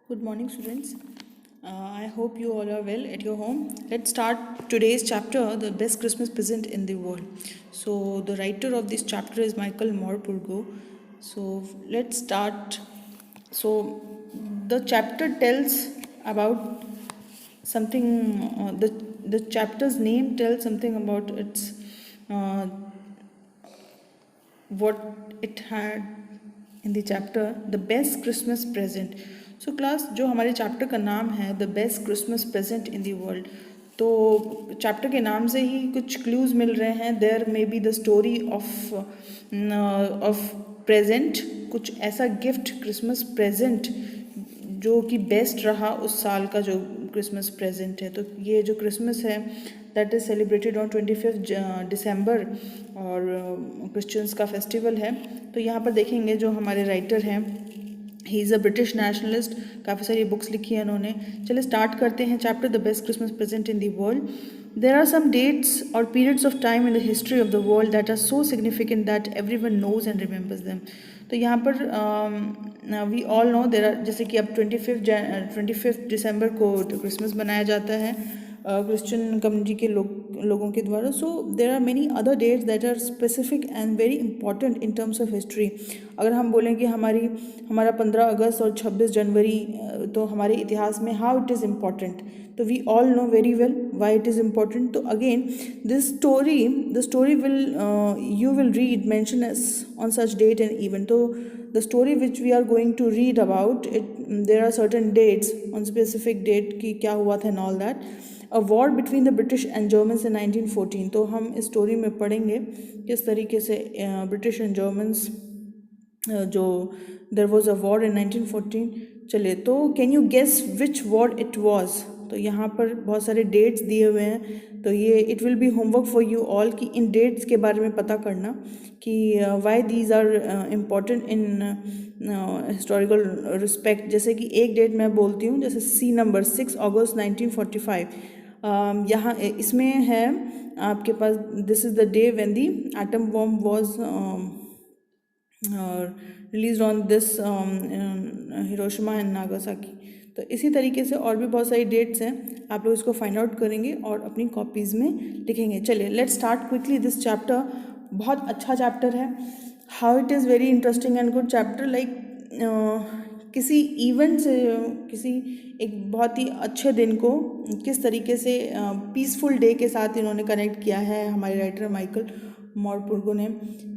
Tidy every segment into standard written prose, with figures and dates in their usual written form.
Good morning, students. I hope you all are well at your home. Let's start today's chapter, The Best Christmas Present in the World. So, the writer of this chapter is Michael Morpurgo. So, let's start. So, the chapter tells about something, the chapter's name tells something about its uh, what it had in the chapter the best Christmas present. So class, जो हमारे chapter का नाम है the best Christmas present in the world, तो chapter के नाम से ही कुछ क्लूज मिल रहे हैं. There may be the story of present, कुछ ऐसा गिफ्ट क्रिसमस प्रेजेंट जो कि बेस्ट रहा उस साल का जो क्रिसमस प्रेजेंट है. तो ये जो क्रिसमस है दैट इज़ सेलिब्रेटेड ऑन 25 दिसंबर और क्रिश्चियंस का फेस्टिवल है. तो यहाँ पर देखेंगे जो हमारे राइटर हैं, he is a British nationalist, काफ़ी सारी बुक्स लिखी हैं उन्होंने. चलिए स्टार्ट करते हैं chapter the best Christmas present in the world. There are some dates or periods of time in the history of the world that are so significant that everyone knows and remembers them. तो यहाँ पर we all know there are, जैसे कि अब 25 दिसंबर को Christmas मनाया जाता है क्रिश्चियन कम्युनिटी के लोगों के द्वारा. So there are many other dates that are specific and very important in terms of history. अगर हम बोलें कि हमारा 15 अगस्त और 26 जनवरी तो हमारे इतिहास में हाउ इट इज़ इम्पॉर्टेंट, तो we all know very well why it is important. तो again the story will you will read mention as on such date and event. So the story which we are going to read about it, there are certain dates on specific date कि क्या हुआ था and all that. A war between the British and Germans in 1914. तो हम इस story में पढ़ेंगे किस तरीके से ब्रिटिश एंड जर्मन्स जो there was a war in 1914. चलिए, तो can you guess which war it was. तो यहाँ पर बहुत सारे डेट्स दिए हुए हैं, तो ये it will be homework for you all कि इन डेट्स के बारे में पता करना कि why these are important in historical respect. जैसे कि एक डेट मैं बोलती हूँ, जैसे सी नंबर 6 अगस्त 1945. यहाँ इसमें है आपके पास this is the day when the atom bomb was released on this Hiroshima and Nagasaki. तो इसी तरीके से और भी बहुत सारी डेट्स हैं, आप लोग इसको फाइंड आउट करेंगे और अपनी कॉपीज़ में लिखेंगे. चलिए let's start quickly this chapter. बहुत अच्छा चैप्टर है, how it is very interesting and good chapter. Like किसी इवेंट से, किसी एक बहुत ही अच्छे दिन को किस तरीके से पीसफुल डे के साथ इन्होंने कनेक्ट किया है हमारे राइटर माइकल मॉरपुर्गो ने.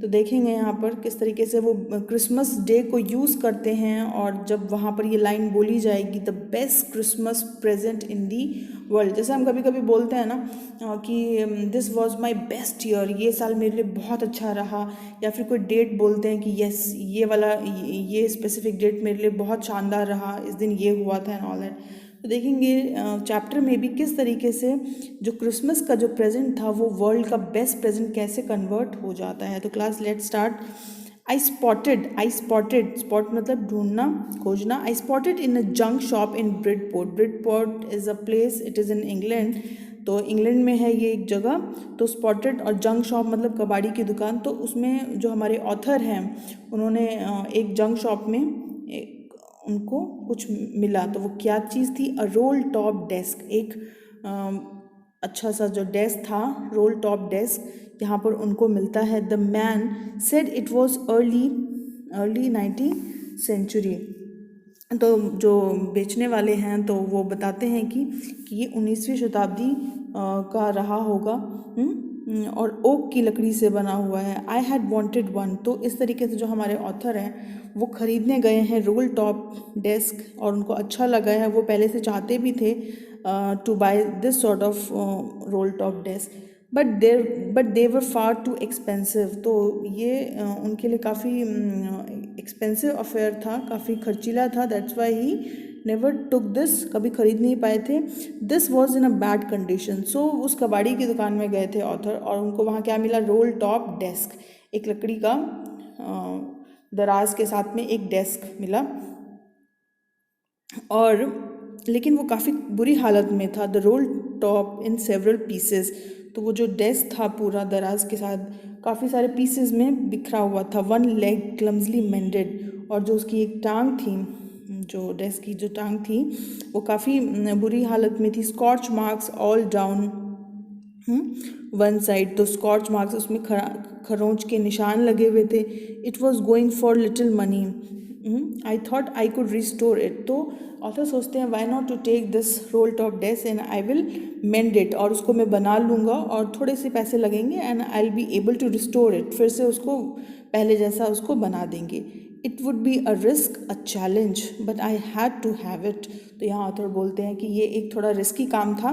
तो देखेंगे यहाँ पर किस तरीके से वो क्रिसमस डे को यूज़ करते हैं, और जब वहाँ पर ये लाइन बोली जाएगी the best Christmas present in the world. जैसे हम कभी कभी बोलते हैं ना कि this was my best year, ये साल मेरे लिए बहुत अच्छा रहा, या फिर कोई डेट बोलते हैं कि येस ये स्पेसिफिक डेट मेरे लिए बहुत शानदार रहा, इस दिन ये हुआ था एंड ऑल दैट. तो देखेंगे चैप्टर में भी किस तरीके से जो क्रिसमस का जो प्रेजेंट था वो वर्ल्ड का बेस्ट प्रेजेंट कैसे कन्वर्ट हो जाता है. तो क्लास लेट स्टार्ट. आई स्पॉटेड स्पॉट मतलब ढूंढना, खोजना. आई spotted in a junk shop in Bridport is a place, it is in England. तो इंग्लैंड में है ये एक जगह. तो स्पॉटेड और जंक शॉप मतलब कबाड़ी की दुकान. तो उसमें जो हमारे ऑथर हैं उन्होंने एक जंक शॉप में उनको कुछ मिला. तो वो क्या चीज़ थी? A role top desk. एक अच्छा सा जो डेस्क था, रोल टॉप डेस्क, यहाँ पर उनको मिलता है. The man said it was early 19th century. तो जो बेचने वाले हैं तो वो बताते हैं कि ये 19वीं शताब्दी का रहा होगा और ओक की लकड़ी से बना हुआ है. I had wanted one. तो इस तरीके से जो हमारे ऑथर हैं वो ख़रीदने गए हैं रोल टॉप डेस्क, और उनको अच्छा लगा है, वो पहले से चाहते भी थे to buy this sort of roll top desk, but they were far too expensive. तो ये उनके लिए काफ़ी एक्सपेंसिव अफेयर था, काफ़ी खर्चीला था. That's why he never took this, कभी ख़रीद नहीं पाए थे. This was in a bad condition. सो उस कबाड़ी की दुकान में गए थे ऑथर, और उनको वहाँ क्या मिला? रोल टॉप डेस्क, एक लकड़ी का दराज के साथ में एक डेस्क मिला, और लेकिन वो काफ़ी बुरी हालत में था. The roll top in several pieces. तो वो जो डेस्क था पूरा दराज के साथ काफ़ी सारे पीसेस में बिखरा हुआ था. One leg clumsily mended. और जो उसकी एक टांग थी जो डेस्क की जो टांग थी वो काफ़ी बुरी हालत में थी। Scotch marks all down one side, तो स्कॉच मार्क्स उसमें खरोंच के निशान लगे हुए थे। It was going for little money, I thought I could restore it. तो ऑथर सोचते हैं why not to take this roll top desk and I will mend it, और उसको मैं बना लूँगा और थोड़े से पैसे लगेंगे and I will be able to restore it, फिर से उसको पहले जैसा उसको बना देंगे। It would be a risk a challenge but I had to have it. तो यहाँ ऑथर बोलते हैं कि ये एक थोड़ा रिस्की काम था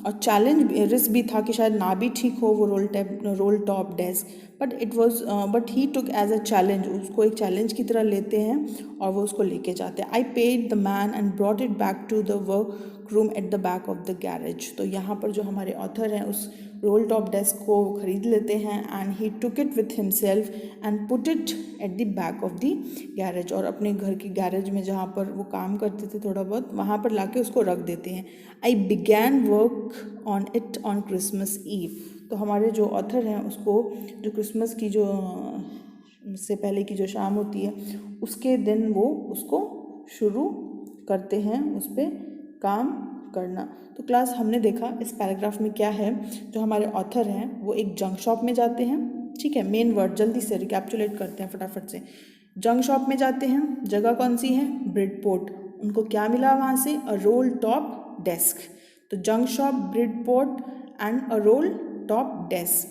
और चैलेंज रिस्क भी था कि शायद ना भी ठीक हो वो roll top desk, but he took as a challenge, उसको एक चैलेंज की तरह लेते हैं और वो उसको लेके जाते हैं। I paid the man and brought it back to the work room at the back of the garage. तो यहाँ पर जो हमारे ऑथर हैं उस रोल टॉप डेस्क को खरीद लेते हैं and he took it with himself and put it at the back of the garage, और अपने घर की गैरेज में जहाँ पर वो काम करते थे थोड़ा बहुत वहाँ पर लाके उसको रख देते हैं। I began work on it on Christmas Eve. तो हमारे जो ऑथर हैं उसको जो क्रिसमस की जो से पहले की जो शाम होती है उसके दिन वो उसको शुरू करते हैं उस पर काम करना। तो क्लास हमने देखा इस पैराग्राफ में क्या है, जो हमारे ऑथर हैं वो एक जंक शॉप में जाते हैं। ठीक है, मेन वर्ड जल्दी से रिकैप्चुलेट करते हैं फटाफट से। जंक शॉप में जाते हैं, जगह कौन सी है, ब्रिडपोर्ट। उनको क्या मिला वहाँ से, अ रोल टॉप डेस्क। तो junk shop, Bridport and a role top desk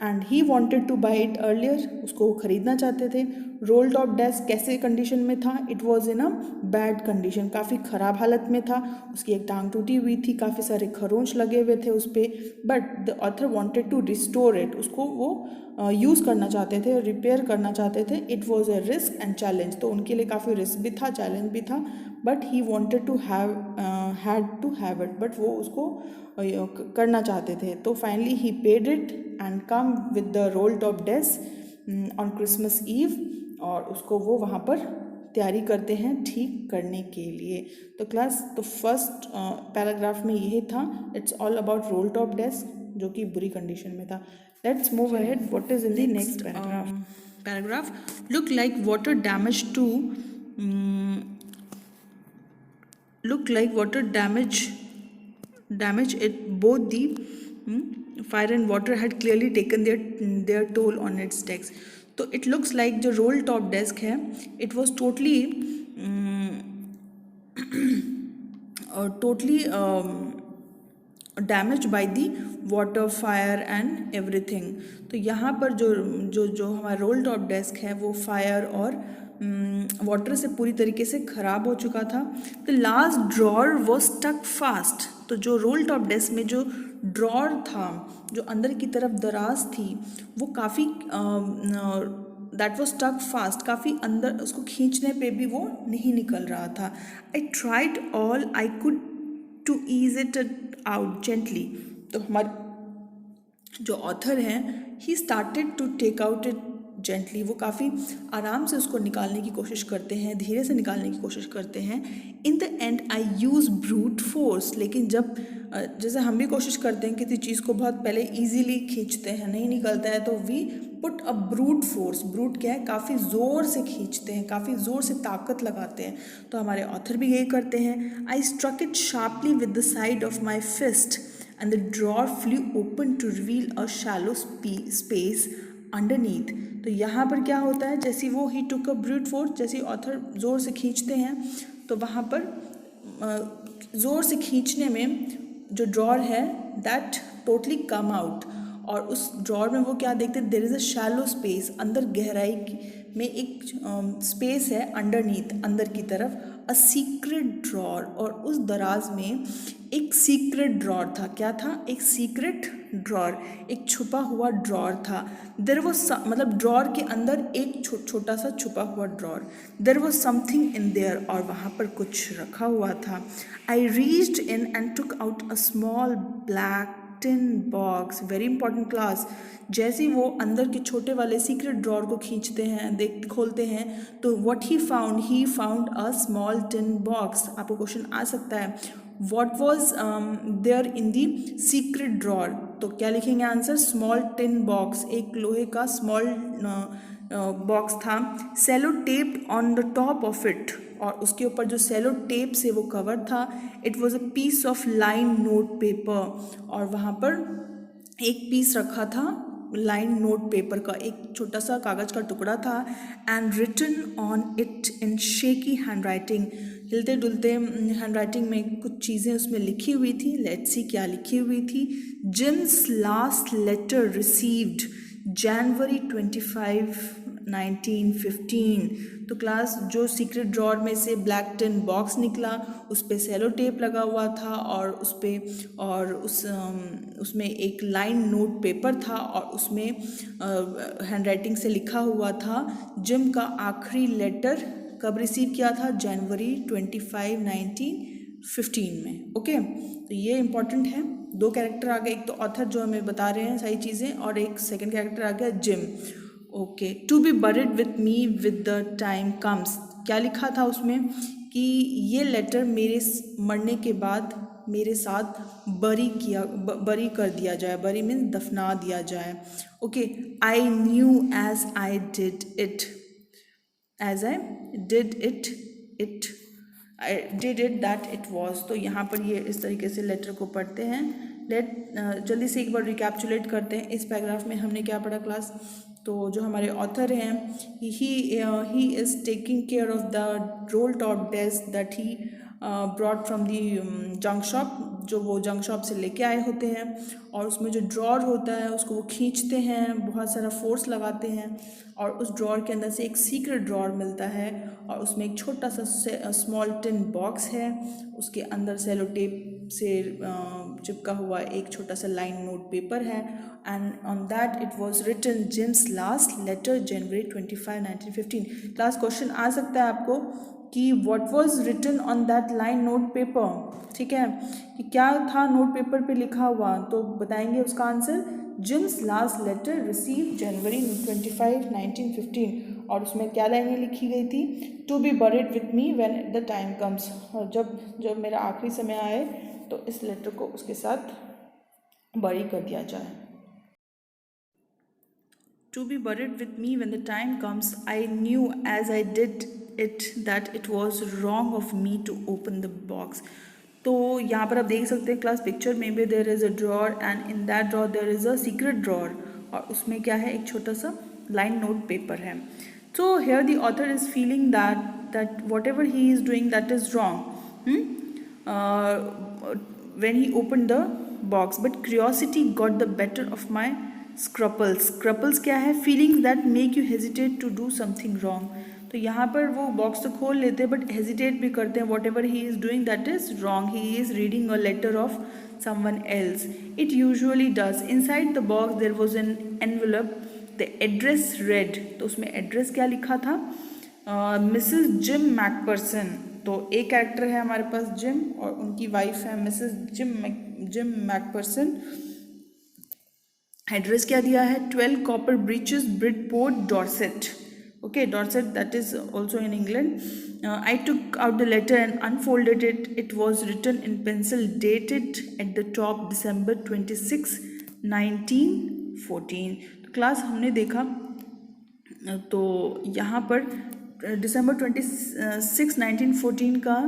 and he wanted two by it earlier, उसको वो खरीदना चाहते थे। रोल टॉप डेस्क कैसे कंडीशन में था, it was in a bad condition, काफ़ी ख़राब हालत में था, उसकी एक टांग टूटी हुई थी, काफ़ी सारे खरोंच लगे हुए थे उस पर, but the author wanted to restore it, उसको वो यूज़ करना चाहते थे, रिपेयर करना चाहते थे। It was a risk and challenge, तो उनके लिए काफ़ी रिस्क भी था, चैलेंज भी था, but he wanted to had to have it, but वो उसको करना चाहते थे। तो finally he paid it and come with the roll top desk on Christmas Eve, और उसको वो वहाँ पर तैयारी करते हैं ठीक करने के लिए। तो क्लास तो फर्स्ट पैराग्राफ में यही था, it's all about roll top desk जो कि बुरी कंडीशन में था। Let's move ahead, what is in the next paragraph. Look like water damage to looked like water damage it. Both the fire and water had clearly taken their toll on its decks. तो it looks like जो roll top desk है it was totally damaged by the water, fire and everything. तो यहाँ पर जो जो जो हमारा रोल टॉप डेस्क है वो फायर और वाटर से पूरी तरीके से ख़राब हो चुका था। The last drawer was stuck fast. तो जो रोल टॉप डेस्क में जो ड्रॉर था जो अंदर की तरफ दराज थी वो काफ़ी दैट वॉज स्टक फास्ट, काफ़ी अंदर, उसको खींचने पे भी वो नहीं निकल रहा था। I tried all I could to ease it out gently. तो हमारे जो ऑथर हैं he started to take out it gently, वो काफ़ी आराम से उसको निकालने की कोशिश करते हैं, धीरे से निकालने की कोशिश करते हैं। In the and I use brute force, लेकिन जब जैसे हम भी कोशिश करते हैं किसी चीज़ को बहुत पहले इजीली खींचते हैं, नहीं निकलता है तो we put a brute force. Brute क्या है, काफ़ी ज़ोर से खींचते हैं, काफ़ी ज़ोर से ताकत लगाते हैं। तो हमारे ऑथर भी यही करते हैं। I struck it sharply with the side of my fist and the drawer flew open to reveal a shallow space underneath. तो यहाँ पर क्या होता है, जैसे वो he took a brute force, जैसे ऑथर ज़ोर से खींचते हैं तो वहाँ पर ज़ोर से खींचने में जो ड्रॉर है दैट टोटली कम आउट, और उस ड्रॉर में वो क्या देखते हैं, there is a shallow space, अंदर गहराई में एक स्पेस है, अंडरनीथ अंदर की तरफ, अ सीक्रेट ड्रॉर, और उस दराज में एक सीक्रेट ड्रॉर था। क्या था, एक सीक्रेट ड्रॉर, एक छुपा हुआ ड्रॉर था। देयर वॉज मतलब ड्रॉर के अंदर एक छोटा सा छुपा हुआ drawer, there was something in there, और वहाँ पर कुछ रखा हुआ था। I reached in and took out a small black tin box, very important class. जैसे वो अंदर के छोटे वाले सीक्रेट ड्रॉर को खींचते हैं, खोलते हैं, तो what he found a small tin box. आपको क्वेश्चन आ सकता है, what was there in the secret drawer, तो क्या लिखेंगे आंसर, स्मॉल टिन बॉक्स, एक लोहे का स्मॉल बॉक्स था, sellotaped on the top of it, और उसके ऊपर जो सेलो टेप से वो कवर था, it was a piece of line note paper, और वहाँ पर एक पीस रखा था लाइन नोट पेपर का, एक छोटा सा कागज़ का टुकड़ा था, and written on it in shaky hand writing, हिलते डुलते हैंड राइटिंग में कुछ चीज़ें उसमें लिखी हुई थी। लेट्स सी क्या लिखी हुई थी। जिम्स लास्ट लेटर रिसीव्ड जनवरी 25, 1915। तो क्लास जो सीक्रेट ड्रॉर में से ब्लैक टिन बॉक्स निकला, उस पर सेलो टेप लगा हुआ था, और उसमें एक लाइन नोट पेपर था, और उसमें हैंड राइटिंग से लिखा हुआ था जिम का आखिरी लेटर कब रिसीव किया था, जनवरी 25, 1915 में। ओके, तो ये इंपॉर्टेंट है। दो कैरेक्टर आ गए, एक तो ऑथर जो हमें बता रहे हैं सारी चीज़ें, और एक सेकंड कैरेक्टर आ गया Jim. Okay, to be buried with me with the time comes, क्या लिखा था उसमें कि ये लेटर मेरे मरने के बाद मेरे साथ बरी कर दिया जाए। बरी मीन्स दफना दिया जाए। Okay, I knew as I did it, as I did it I did it that it was. तो यहाँ पर ये इस तरीके से लेटर को पढ़ते हैं। जल्दी से एक बार रिकैप्चुलेट करते हैं। इस पैराग्राफ में हमने क्या पढ़ा क्लास? तो जो हमारे ऑथर हैं, he is taking care of the roll top desk that he broad from the junk shop, जो वो जंक शॉप से लेके आए होते हैं, और उसमें जो ड्रॉर होता है उसको वो खींचते हैं, बहुत सारा फोर्स लगाते हैं, और उस ड्रॉर के अंदर से एक सीक्रेट ड्रॉर मिलता है, और उसमें एक छोटा सा स्मॉल टिन बॉक्स है, उसके अंदर सेलो टेप से चिपका हुआ एक छोटा सा लाइन नोट पेपर है, and on that it was written Jim's last letter January 25, 1915। Class question आ सकता है आपको कि what was written on that line note paper, ठीक है, कि क्या था नोट पेपर पे लिखा हुआ, तो बताएंगे उसका answer Jim's last letter receive January 25, 1915, और उसमें क्या लाइनें लिखी गई थी? To be buried with me when the time comes, और जब मेरा आखिरी समय आए तो इस लेटर को उसके साथ बरी कर दिया जाए। To be buried with me when the time comes, I knew as I did it that it was wrong of me to open the box. तो यहाँ पर आप देख सकते हैं क्लास पिक्चर में भी there is a drawer, and in that drawer there is a secret drawer, और उसमें क्या है? एक छोटा सा लाइन नोट पेपर है। So here the author is feeling that whatever he is doing that is wrong when he opened the box, but curiosity got the better of my scruples क्या है? Feelings that make you hesitate to do something wrong. तो यहाँ पर वो box तो खोल लेते हैं बट हेजिटेट भी करते हैं। Whatever he is doing that is wrong, he is reading a letter of someone else, it usually does. Inside the box there was an envelope, the address read, तो उसमें address क्या लिखा था? Mrs Jim McPherson. तो एक character है हमारे पास gym, और उनकी वाइफ है मिसेस जिम मैकपर्सन। एड्रेस क्या दिया है? 12 copper breeches Bridport Dorset. Okay, Dorset that is also in England. I took out the letter and unfolded it, it was written in pencil, dated at the top December 26, 1914। तो class हमने देखा तो यहाँ पर December 26, 1914 का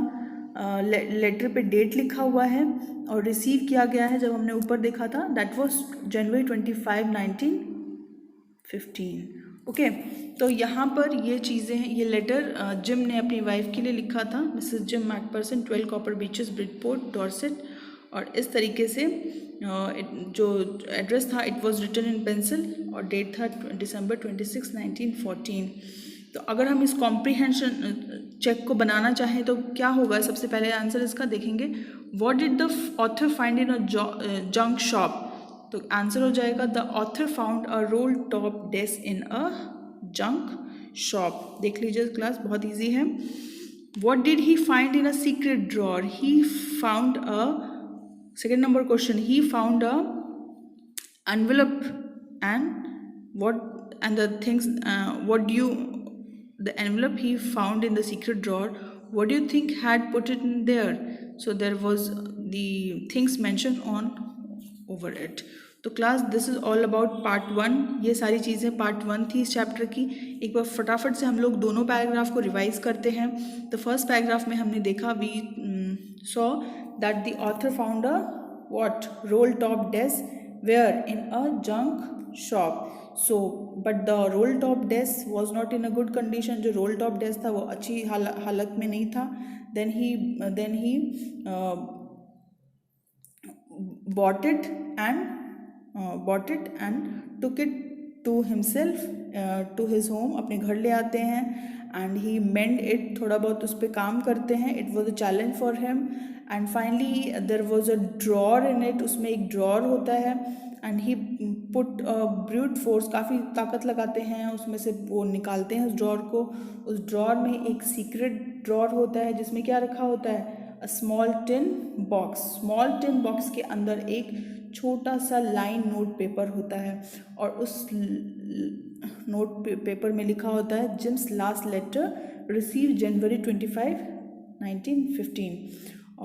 letter पे date लिखा हुआ है, और रिसीव किया गया है जब हमने ऊपर देखा था दैट वाज January 25, 1915। ओके, तो यहाँ पर ये चीज़ें हैं। ये लेटर जिम ने अपनी वाइफ के लिए लिखा था, Mrs Jim McPherson, 12 Copper Beeches Bridport Dorset, और इस तरीके से जो एड्रेस था it was written in pencil, और डेट था December 26, 1914। तो अगर हम इस कॉम्प्रीहेंशन चेक को बनाना चाहें तो क्या होगा? सबसे पहले आंसर इसका देखेंगे, what did the author find in a junk shop? तो आंसर हो जाएगा the author found a role top desk in a junk shop. देख लीजिए क्लास, बहुत ईजी है। What did he find in a secret drawer? He found a, second number question, he found a envelope, and the things, what do you, the envelope he found in the secret drawer, what do you think had put it in there? So there was the things mentioned on over it. तो class this is all about part 1। ये सारी चीज़ें part 1 थी इस chapter की। एक बार फटाफट से हम लोग दोनों पैराग्राफ को रिवाइज करते हैं। तो फर्स्ट पैराग्राफ में हमने देखा we saw that the author found a what roll top desk were in a junk shop. So but the roll top desk was not in a good condition. जो roll top desk था वो अच्छी हालत में नहीं था. then he bought it and took it to himself to his home. अपने घर ले आते हैं and he mend it, थोड़ा बहुत उस पर काम करते हैं. it was a challenge for him and finally there was a drawer in it. उसमें एक drawer होता है and he put a brute force, काफ़ी ताकत लगाते हैं उसमें से, वो निकालते हैं उस drawer को. उस drawer में एक secret drawer होता है जिसमें क्या रखा होता है, अ स्मॉल टिन बॉक्स के अंदर एक छोटा सा लाइन नोट पेपर होता है और उस नोट पेपर में लिखा होता है Jim's last letter receive January 25, 1915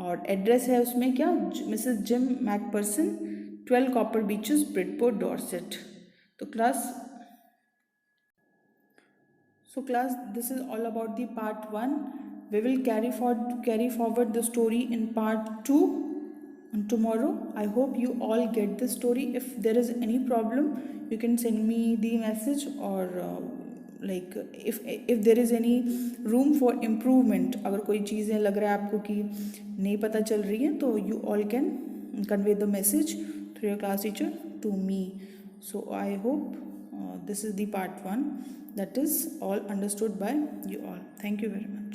और एड्रेस है उसमें क्या, Mrs Jim McPherson, 12 Copper Beeches, Bridport, Dorset. तो class this is all about the part 1. We will carry forward the story in part 2 on tomorrow. I hope you all get the story. If there is any problem you can send me the message or like if there is any room for improvement, अगर कोई चीज़ें लग रहा है आपको कि नहीं पता चल रही है तो you all can convey the message through your class teacher to me. So I hope this is the part 1 that is all understood by you all. Thank you very much.